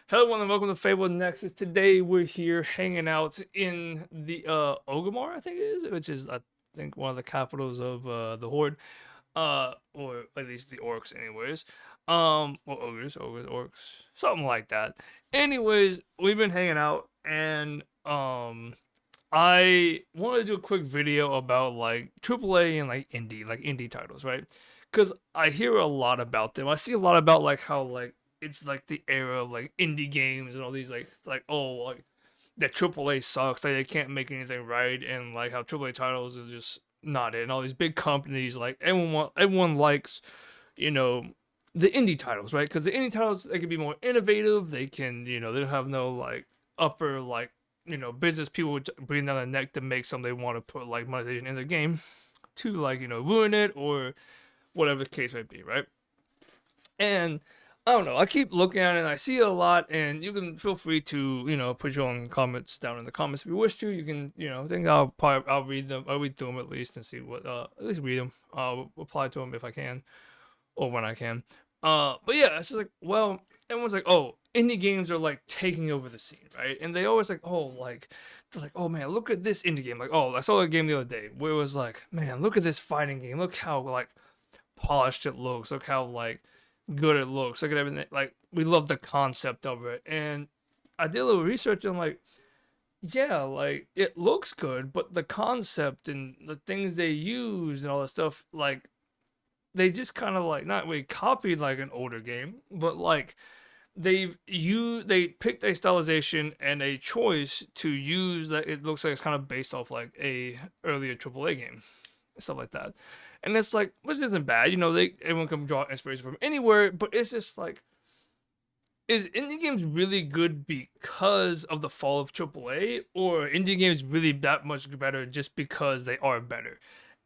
Hello, everyone, and welcome to Fabled Nexus. Today, we're here hanging out in the Ogamar, I think it is, which is, I think, one of the capitals of the Horde, or at least the orcs, anyways. Or orcs, something like that. Anyways, we've been hanging out, and I want to do a quick video about like AAA and like indie titles, right? Because I hear a lot about them. I see a lot about like how like it's like the era of like indie games and all these like oh like that AAA sucks, like they can't make anything right, and like how AAA titles are just not it. And all these big companies, like everyone likes, you know, the indie titles, right? Because the indie titles, they can be more innovative. They can, they don't have no like upper like business people breathing down their neck to make something they want to put like monetization in their game to like ruin it or whatever the case may be, right? And I don't know. I keep looking at it and I see it a lot, and you can feel free to, put your own comments down in the comments if you wish to. You can, I think I'll read them. I'll read through them at least and see what, at least read them. I'll reply to them if I can or when I can. But yeah, it's just like, well, everyone's like, oh, indie games are like taking over the scene, right? And they always like, oh, like, they're like, oh man, look at this indie game. Like, oh, I saw a game the other day where it was like, man, look at this fighting game. Look how like polished it looks. Look how like good it looks. Look at everything. Like, we love the concept of it. And I did a little research and like, yeah, like it looks good, but the concept and the things they use and all that stuff, like they just kind of like not really copied like an older game, but like they picked a stylization and a choice to use that it looks like it's kind of based off like a earlier AAA game, stuff like that. And it's like, which isn't bad, they everyone can draw inspiration from anywhere, but it's just like, is indie games really good because of the fall of AAA, or indie games really that much better just because they are better?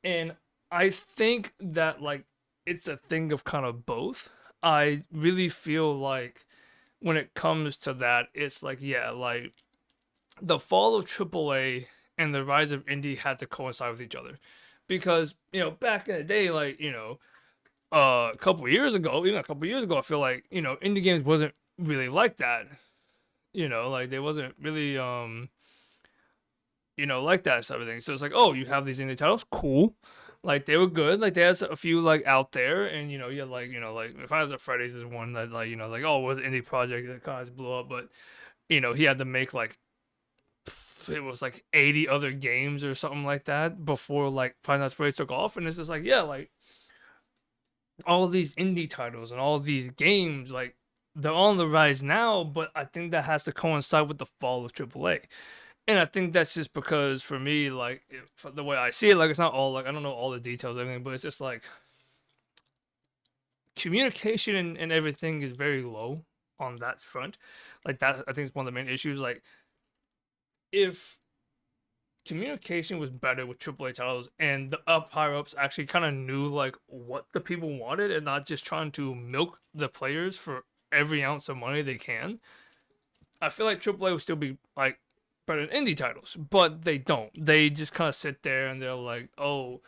And I think that like it's a thing of kind of both. I really feel like when it comes to that, it's like, yeah, like the fall of AAA and the rise of indie had to coincide with each other. Because, back in the day, like, a couple years ago, even a couple years ago, I feel like, indie games wasn't really like that. Like they wasn't really like that sort of thing. So it's like, oh, you have these indie titles, cool. Like they were good. Like they had a few like out there, and you had like like if I was at Freddy's is one that like like oh it was an indie project that kind of blew up, but he had to make like it was like 80 other games or something like that before like Five Nights at Freddy's took off, and it's just like yeah, like all these indie titles and all these games like they're on the rise now, but I think that has to coincide with the fall of AAA. And I think that's just because for me, like the way I see it, like it's not all like I don't know all the details, everything, but it's just like communication and everything is very low on that front. Like that, I think is one of the main issues. Like if communication was better with AAA titles and the up higher ups actually kind of knew like what the people wanted and not just trying to milk the players for every ounce of money they can, I feel like AAA would still be like better than indie titles, but they don't. They just kind of sit there and they're like, oh,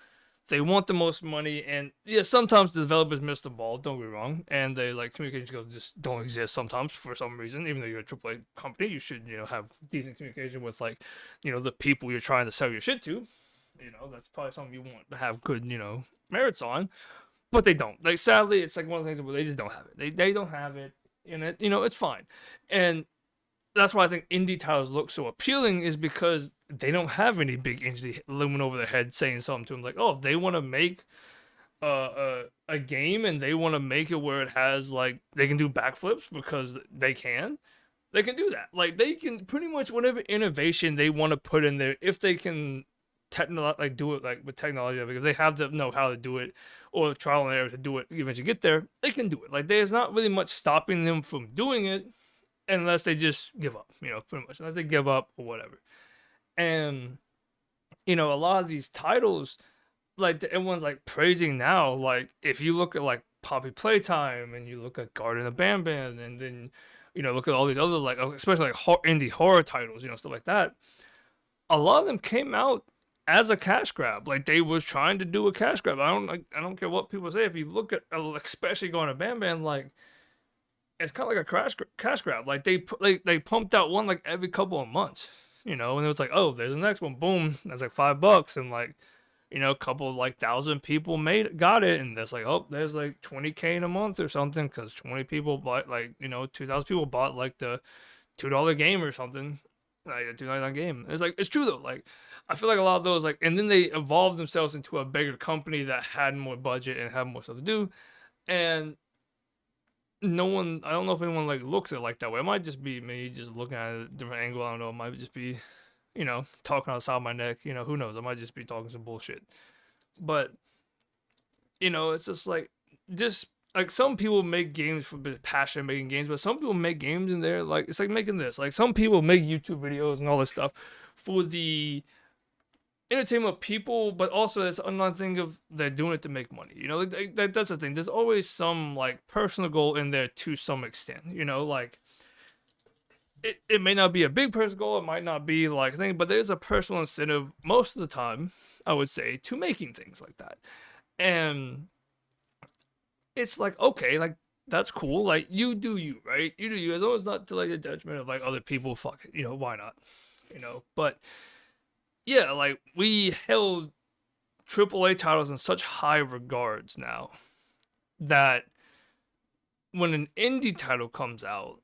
they want the most money, and yeah, sometimes the developers miss the ball. Don't get me wrong, and they like communication skills just don't exist sometimes for some reason. Even though you're a AAA company, you should have decent communication with like the people you're trying to sell your shit to. That's probably something you want to have good merits on, but they don't. Like sadly, it's like one of the things where they just don't have it. They don't have it, and it's fine, and that's why I think indie titles look so appealing is because they don't have any big entity looming over their head saying something to them like, oh, if they want to make a game and they want to make it where it has like they can do backflips because they can do that. Like they can pretty much whatever innovation they want to put in there if they can like do it like with technology because they have the know how to do it or trial and error to do it eventually get there, they can do it. Like there's not really much stopping them from doing it unless they just give up, pretty much. Unless they give up or whatever. And, a lot of these titles, like, everyone's, like, praising now. Like, if you look at, like, Poppy Playtime and you look at Garden of Banban and then, look at all these other, like, especially, like, indie horror titles, stuff like that. A lot of them came out as a cash grab. Like, they was trying to do a cash grab. I don't care what people say. If you look at, especially Garden of Banban, like, it's kind of like a cash grab. Like they pumped out one like every couple of months, you know, and it was like, oh, there's the next one, boom, that's like $5, and like, you know, a couple of like 1,000 people got it, and that's like, oh, there's like 20K in a month or something, because 20 people bought, like, you know, 2,000 people bought like the $2 game or something, like a $2.99 game. It's like, it's true though. Like, I feel like a lot of those, like, and then they evolved themselves into a bigger company that had more budget and had more stuff to do, and no one, I don't know if anyone like looks at it like that way. It might just be me just looking at it a different angle. I don't know. It might just be, you know, talking outside my neck. You know, who knows? I might just be talking some bullshit. But, you know, it's just like some people make games for passion making games, but some people make games and they're like, it's like making this. Like some people make YouTube videos and all this stuff for the entertainment of people, but also there's another thing of they're doing it to make money. You know, like, that's the thing. There's always some like personal goal in there to some extent. You know, like it may not be a big personal goal, it might not be like a thing, but there's a personal incentive most of the time, I would say, to making things like that. And it's like, okay, like that's cool. Like you do you, right? You do you, as long as not to like the detriment of like other people. Fuck it, you know, why not? You know, but yeah, like we held AAA titles in such high regards now that when an indie title comes out,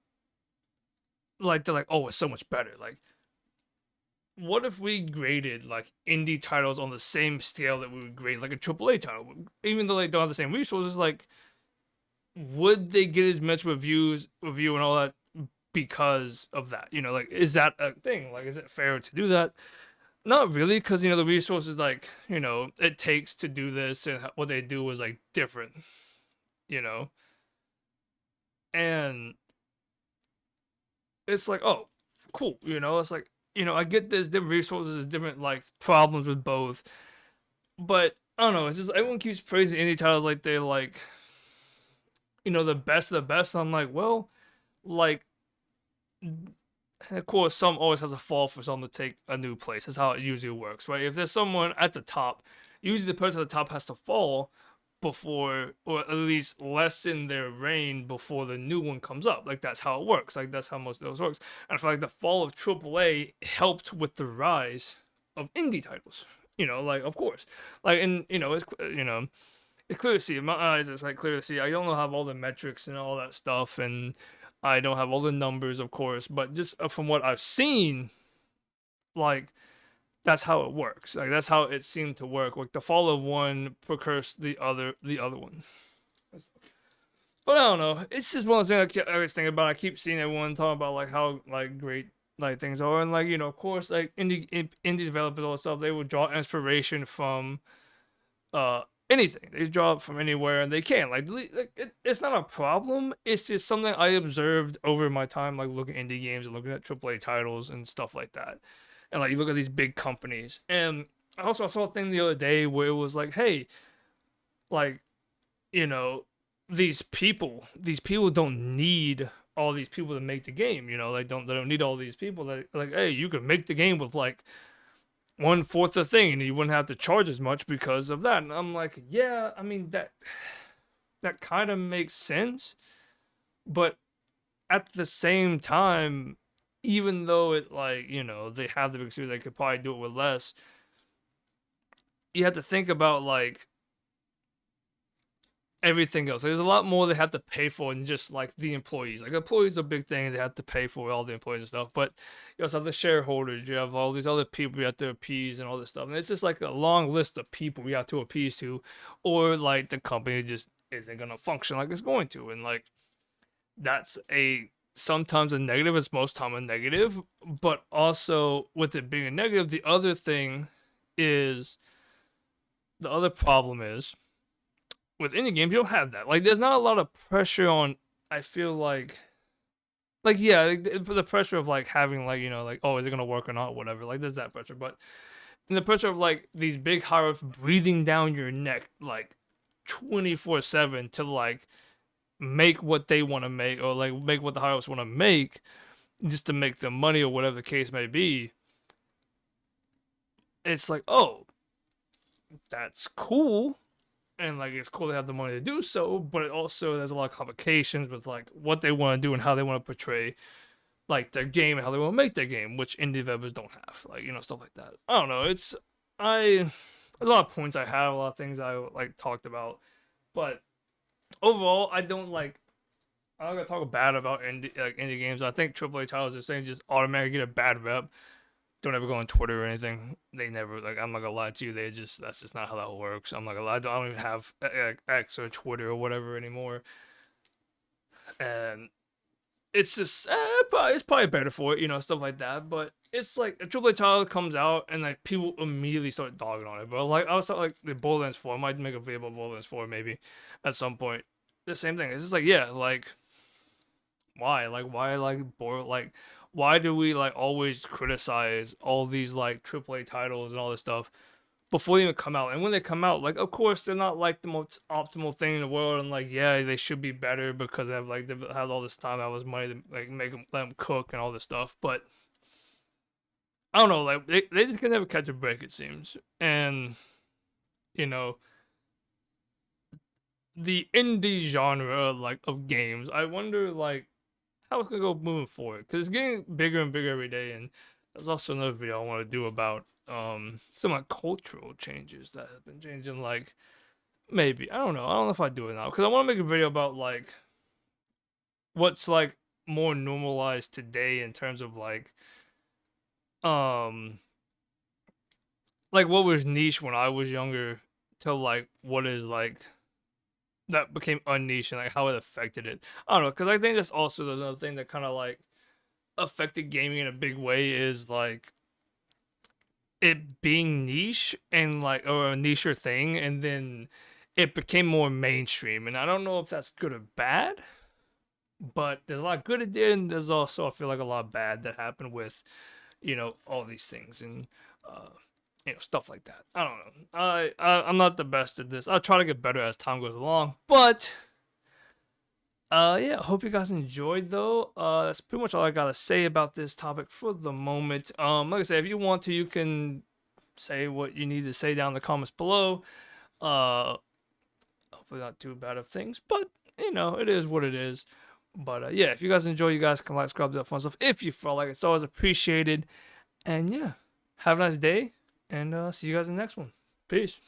like they're like, oh, it's so much better. Like, what if we graded like indie titles on the same scale that we would grade like a AAA title, even though they don't have the same resources? Like, would they get as much review and all that because of that? You know, like, is that a thing? Like, is it fair to do that? Not really, because you know the resources like you know it takes to do this and what they do is like different, you know, and it's like, oh, cool, you know, it's like, you know, I get there's different resources, different like problems with both, but I don't know, it's just everyone keeps praising indie titles like they're like, you know, the best of the best. I'm like, well, like, of course, some always has a fall for someone to take a new place. That's how it usually works, right? If there's someone at the top, usually the person at the top has to fall before, or at least lessen their reign before the new one comes up. Like that's how it works. Like that's how most of those works. And I feel like the fall of AAA helped with the rise of indie titles. You know, like of course, like and you know it's clear to see in my eyes. It's like clear to see. I don't have all the metrics and all that stuff, and I don't have all the numbers, of course. But just from what I've seen, like that's how it works. Like that's how it seemed to work. Like the fall of one precursed the other one. But I don't know. It's just one of those things I was thinking about. I keep seeing everyone talking about like how like great like things are, and like you know, of course, like indie developers all that stuff. They would draw inspiration from uh anything. They draw it from anywhere, and they can it's not a problem. It's just something I observed over my time, like looking at indie games and looking at AAA titles and stuff like that. And like you look at these big companies, and I saw a thing the other day where it was like, hey, like you know, these people don't need all these people to make the game. You know, they don't need all these people. Like, hey, you could make the game with like 1/4 the thing, and you wouldn't have to charge as much because of that. And I'm like, yeah, I mean that kind of makes sense, but at the same time, even though it like you know they have the big studio, they could probably do it with less. You have to think about like everything else. There's a lot more they have to pay for than just like the employees. Like employees are a big thing; they have to pay for all the employees and stuff. But you also have the shareholders. You have all these other people you have to appease and all this stuff. And it's just like a long list of people you have to appease to, or like the company just isn't gonna function like it's going to. And like that's a sometimes a negative. It's most time a negative. But also with it being a negative, the other thing is the other problem is with indie games, you don't have that. Like, there's not a lot of pressure on. I feel like yeah, the pressure of like having like you know like oh is it gonna work or not, whatever. Like there's that pressure, but in the pressure of like these big higher ups breathing down your neck like 24/7 to like make what they want to make or like make what the higher ups want to make just to make the money or whatever the case may be. It's like oh, that's cool. and like it's cool to have the money to do so, but it also there's a lot of complications with like what they want to do and how they want to portray like their game and how they want to make their game, which indie developers don't have, like stuff like that. I don't know. There's a lot of points I have, a lot of things I like talked about, but overall, I'm not gonna talk bad about indie games. I think AAA titles are saying just automatically get a bad rep. Don't ever go on Twitter or anything. They never like. I'm not gonna lie to you. That's just not how that works. I'm not gonna lie. I don't even have X or Twitter or whatever anymore, and it's just it's probably better for it, stuff like that. But it's like a AAA title comes out and like people immediately start dogging on it. But like I was like the Borderlands 4, I might make a video about Borderlands 4 maybe at some point. The same thing. It's just like yeah, like why do we like always criticize all these like AAA titles and all this stuff before they even come out? And when they come out, like of course they're not like the most optimal thing in the world, and like yeah they should be better because they've had all this time, all this money to like let them cook and all this stuff. But I don't know, like they just can never catch a break it seems. And you know the indie genre like of games, I wonder like how it's gonna go moving forward because it's getting bigger and bigger every day. And there's also another video I want to do about some like cultural changes that have been changing. Like maybe I don't know if I do it now because I want to make a video about like what's like more normalized today in terms of um like what was niche when I was younger to like what is like that became unniche and like how it affected it. I don't know because I think that's also another thing that kind of like affected gaming in a big way is like it being niche and like or a niche thing, and then it became more mainstream. And I don't know if that's good or bad, but there's a lot of good it did, and there's also I feel like a lot of bad that happened with all these things and stuff like that. I don't know. I'm not the best at this. I'll try to get better as time goes along, but yeah, hope you guys enjoyed though. That's pretty much all I gotta say about this topic for the moment. Like I said, if you want to, you can say what you need to say down in the comments below. Hopefully not too bad of things, but it is what it is. But yeah, if you guys enjoy, you guys can like, subscribe, do that fun stuff. If you feel like it's always appreciated. And yeah, have a nice day, and see you guys in the next one. Peace.